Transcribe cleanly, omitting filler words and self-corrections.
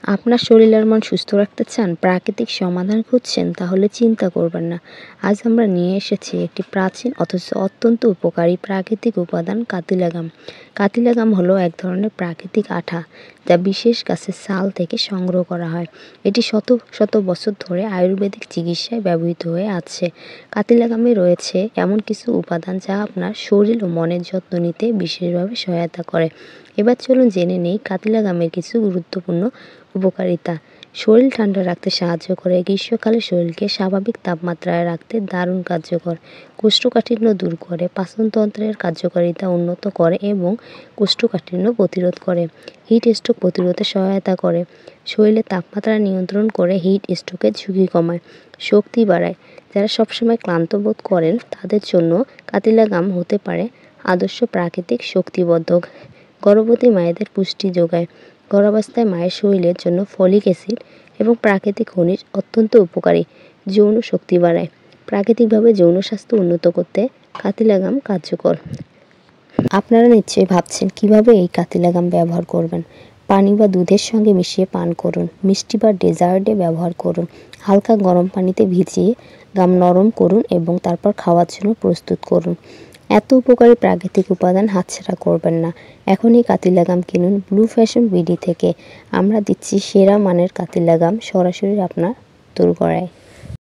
আপনার শরীর আর মন সুস্থ রাখতে চান, প্রাকৃতিক সমাধান খুঁজছেন, তাহলে চিন্তা করবেন না। আজ আমরা নিয়ে এসেছি একটি প্রাচীন অথচ অত্যন্ত উপকারী প্রাকৃতিক উপাদান, কাতিলাগাম। কাতিলাগাম হলো এক ধরনের প্রাকৃতিক আঠা, যা বিশেষ গাছের ছাল থেকে সংগ্রহ করা হয়। এটি শত শত বছর ধরে আয়ুর্বেদিক চিকিৎসায় ব্যবহৃত হয়ে আছে। কাতিলাগামে রয়েছে এমন কিছু উপাদান যা আপনার শরীর ও মনের যত্ন নিতে বিশেষভাবে সহায়তা করে। এবার চলুন জেনে নেই কাতিলাগামের কিছু গুরুত্বপূর্ণ উপকারিতা। শরীর ঠান্ডা রাখতে সাহায্য করে, গ্রীষ্মকালে শরীরকে স্বাভাবিক তাপমাত্রায় রাখতে দারুণ কার্যকর। কোষ্ঠকাঠিন্য দূর করে, পাচনতন্ত্রের কার্যকারিতা উন্নত করে এবং কোষ্ঠকাঠিন্য প্রতিরোধ করে। হিট স্ট্রোক প্রতিরোধে সহায়তা করে, শরীরের তাপমাত্রা নিয়ন্ত্রণ করে হিট স্ট্রোকের ঝুঁকি কমায়। শক্তি বাড়ায়, যারা সবসময় ক্লান্ত বোধ করেন তাদের জন্য কাতিলাগাম হতে পারে আদর্শ প্রাকৃতিক শক্তিবর্ধক। গর্ভবতী মায়েদের পুষ্টি যোগায়, গর্ভাবস্থায় মায়ের শরীরের জন্য ফলিক অ্যাসিড এবং প্রাকৃতিক খনিজ অত্যন্ত উপকারী। যৌন শক্তি বাড়ায়, প্রাকৃতিকভাবে যৌন স্বাস্থ্য উন্নত করতে কাতিলাগাম কার্যকর। আপনারা নিশ্চয়ই ভাবছেন কিভাবে এই কাতিলাগাম ব্যবহার করবেন। পানি বা দুধের সঙ্গে মিশিয়ে পান করুন, মিষ্টি বা ডেজার্টে ব্যবহার করুন। হালকা গরম পানিতে ভিজিয়ে গাম নরম করুন এবং তারপর খাওয়ার জন্য প্রস্তুত করুন। এত উপকারী প্রাকৃতিক উপাদান হাতছাড়া করবেন না। এখনই কাতিলাগাম কিনুন ব্লু ফ্যাশন বিডি থেকে। আমরা দিচ্ছি সেরা মানের কাতিলাগাম সরাসরি আপনার দোরগোড়ায়।